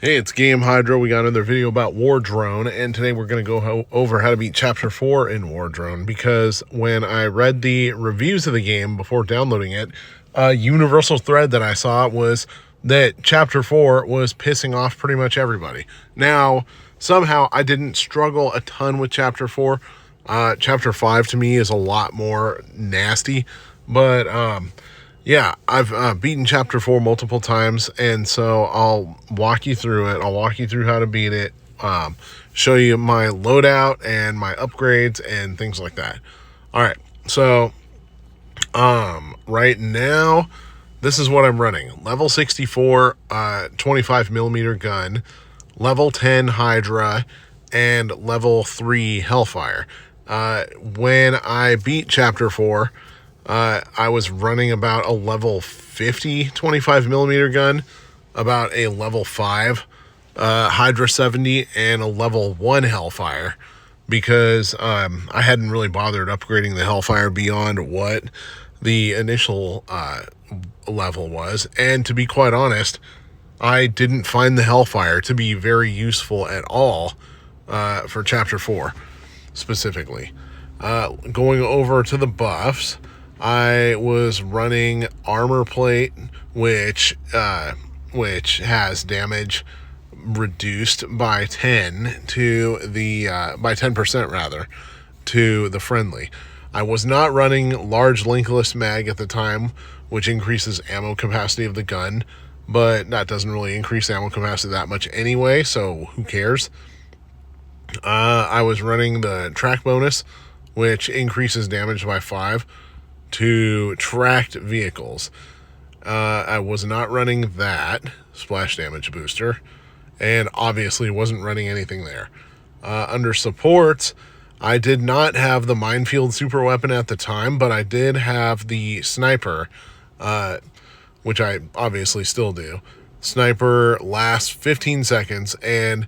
Hey, it's Game Hydro. We got another video about War Drone, and today we're going to go over how to beat Chapter 4 in War Drone, because when I read the reviews of the game before downloading it, a universal thread that I saw was that Chapter 4 was pissing off pretty much everybody. Now, somehow I didn't struggle a ton with Chapter 4. Chapter 5 to me is a lot more nasty, but yeah, I've beaten Chapter 4 multiple times, and so I'll walk you through it. I'll walk you through how to beat it, show you my loadout and my upgrades and things like that. All right, so right now, this is what I'm running. Level 64, 25 millimeter gun, level 10 Hydra, and level 3 Hellfire. When I beat Chapter 4, I was running about a level 50 25 millimeter gun, about a level 5 Hydra 70, and a level 1 Hellfire, because I hadn't really bothered upgrading the Hellfire beyond what the initial level was. And to be quite honest, I didn't find the Hellfire to be very useful at all for Chapter 4 specifically. Going over to the buffs, I was running armor plate, which has damage reduced by 10% rather, to the friendly. I was not running large linkless mag at the time, which increases ammo capacity of the gun, but that doesn't really increase ammo capacity that much anyway, so who cares? I was running the track bonus, which increases damage by 5 to tracked vehicles. I was not running that splash damage booster, and obviously wasn't running anything there. Under supports, I did not have the minefield super weapon at the time, but I did have the sniper, which I obviously still do. Sniper lasts 15 seconds, and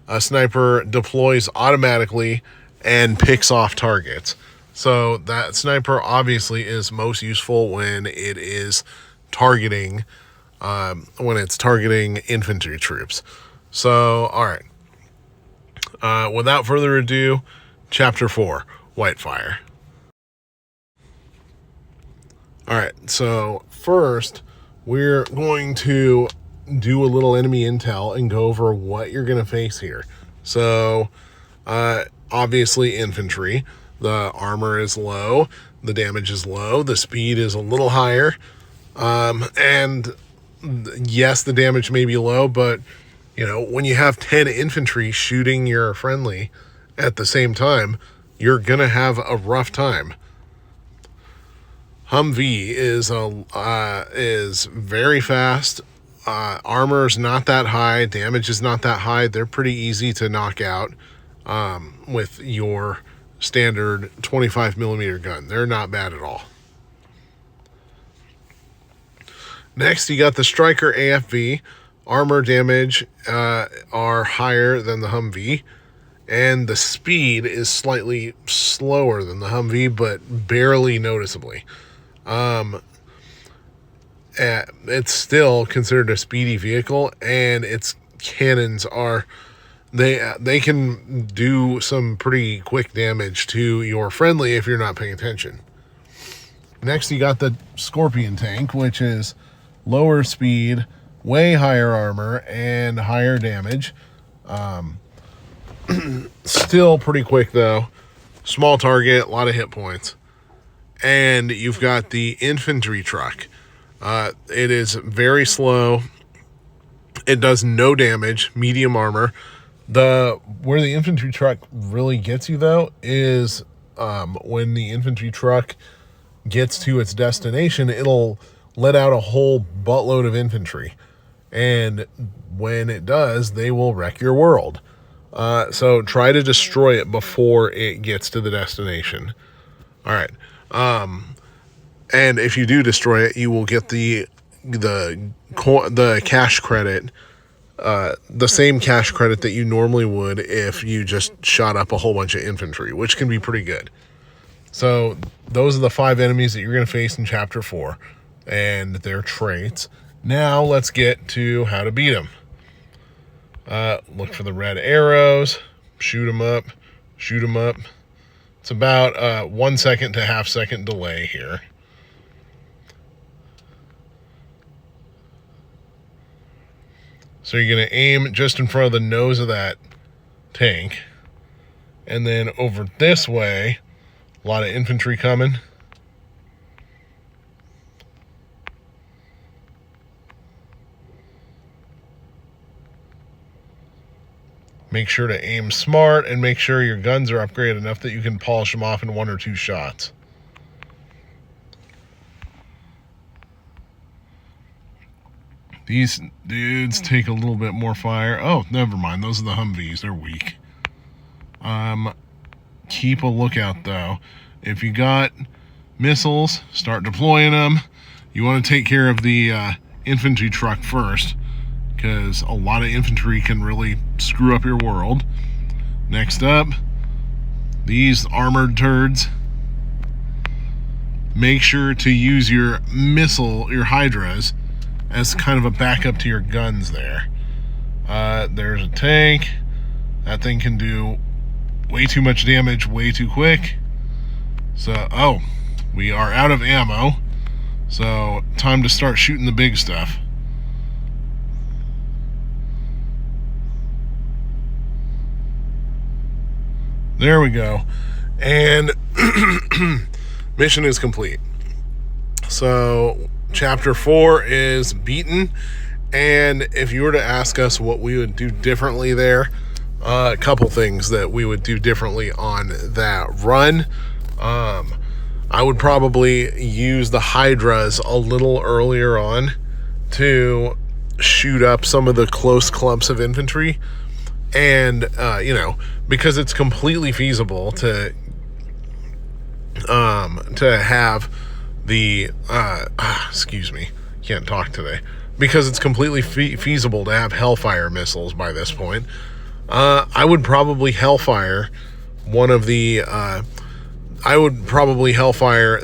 a sniper deploys automatically and picks off targets. So that sniper obviously is most useful when it is targeting, infantry troops. So, all right. Without further ado, Chapter 4, Whitefire. All right, so first, we're going to do a little enemy intel and go over what you're going to face here. So, obviously infantry. The armor is low, the damage is low, the speed is a little higher, and yes, the damage may be low, but when you have 10 infantry shooting your friendly at the same time, you're gonna have a rough time. Humvee is very fast. Armor's not that high, damage is not that high. They're pretty easy to knock out with your standard 25 millimeter gun. They're not bad at all. Next, you got the Striker AFV. Armor damage are higher than the Humvee, and the speed is slightly slower than the Humvee, but barely noticeably. It's still considered a speedy vehicle, and its cannons are they can do some pretty quick damage to your friendly if you're not paying attention. Next, you got the Scorpion tank, which is lower speed, way higher armor, and higher damage. Still pretty quick, though. Small target, a lot of hit points. And you've got the infantry truck. It is very slow. It does no damage, medium armor. Where the infantry truck really gets you, though, is when the infantry truck gets to its destination, it'll let out a whole buttload of infantry. And when it does, they will wreck your world. So try to destroy it before it gets to the destination. All right. And if you do destroy it, you will get the cash credit, the same cash credit that you normally would if you just shot up a whole bunch of infantry, which can be pretty good. So those are the 5 enemies that you're going to face in Chapter 4 and their traits. Now let's get to how to beat them. Look for the red arrows, shoot them up, shoot them up. It's about 1 second to half second delay here. So you're going to aim just in front of the nose of that tank. And then over this way, a lot of infantry coming. Make sure to aim smart and make sure your guns are upgraded enough that you can polish them off in 1 or 2 shots. These dudes take a little bit more fire. Oh, never mind. Those are the Humvees. They're weak. Keep a lookout, though. If you got missiles, start deploying them. You want to take care of the infantry truck first, because a lot of infantry can really screw up your world. Next up, these armored turds. Make sure to use your hydras, as kind of a backup to your guns there. There's a tank. That thing can do way too much damage way too quick. So, oh, we are out of ammo. So, time to start shooting the big stuff. There we go. And mission is complete. So, Chapter 4 is beaten, and if you were to ask us what we would do differently there, a couple things that we would do differently on that run. I would probably use the hydras a little earlier on to shoot up some of the close clumps of infantry, and because it's completely feasible to have the excuse me, can't talk today, because it's completely feasible to have Hellfire missiles by this point. I would probably Hellfire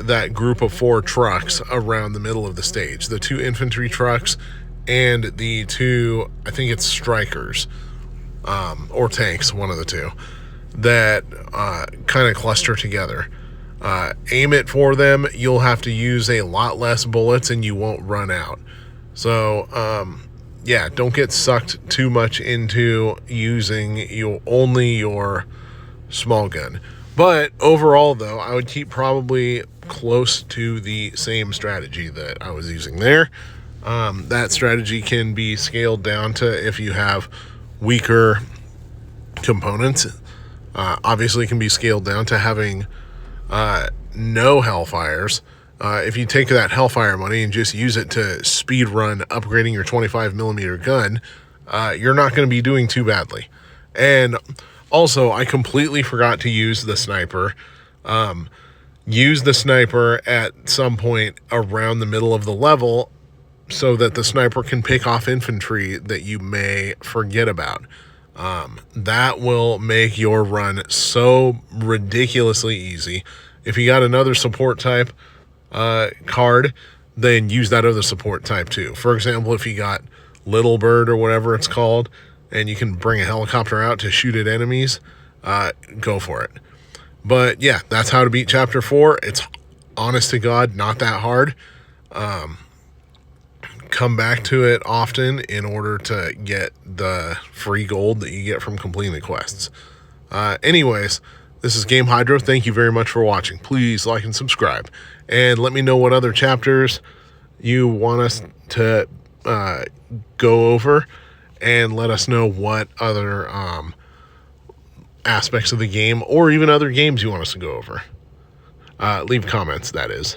that group of 4 trucks around the middle of the stage, the 2 infantry trucks and the 2, I think it's strikers, or tanks, one of the 2, that kind of cluster together. Aim it for them. You'll have to use a lot less bullets and you won't run out. So, yeah, don't get sucked too much into using only your small gun. But overall, though, I would keep probably close to the same strategy that I was using there. That strategy can be scaled down to if you have weaker components. Obviously, it can be scaled down to having no Hellfires. If you take that Hellfire money and just use it to speed run upgrading your 25mm gun, you're not going to be doing too badly. And also, I completely forgot to use the sniper. Use the sniper at some point around the middle of the level so that the sniper can pick off infantry that you may forget about. That will make your run so ridiculously easy. If you got another support type card, then use that other support type too. For example, if you got Little Bird or whatever it's called, and you can bring a helicopter out to shoot at enemies, go for it. But yeah, that's how to beat Chapter 4. It's, honest to God, not that hard. Come back to it often in order to get the free gold that you get from completing the quests. Anyways, this is Game Hydro. Thank you very much for watching. Please like and subscribe. And let me know what other chapters you want us to go over. And let us know what other aspects of the game or even other games you want us to go over. Leave comments, that is.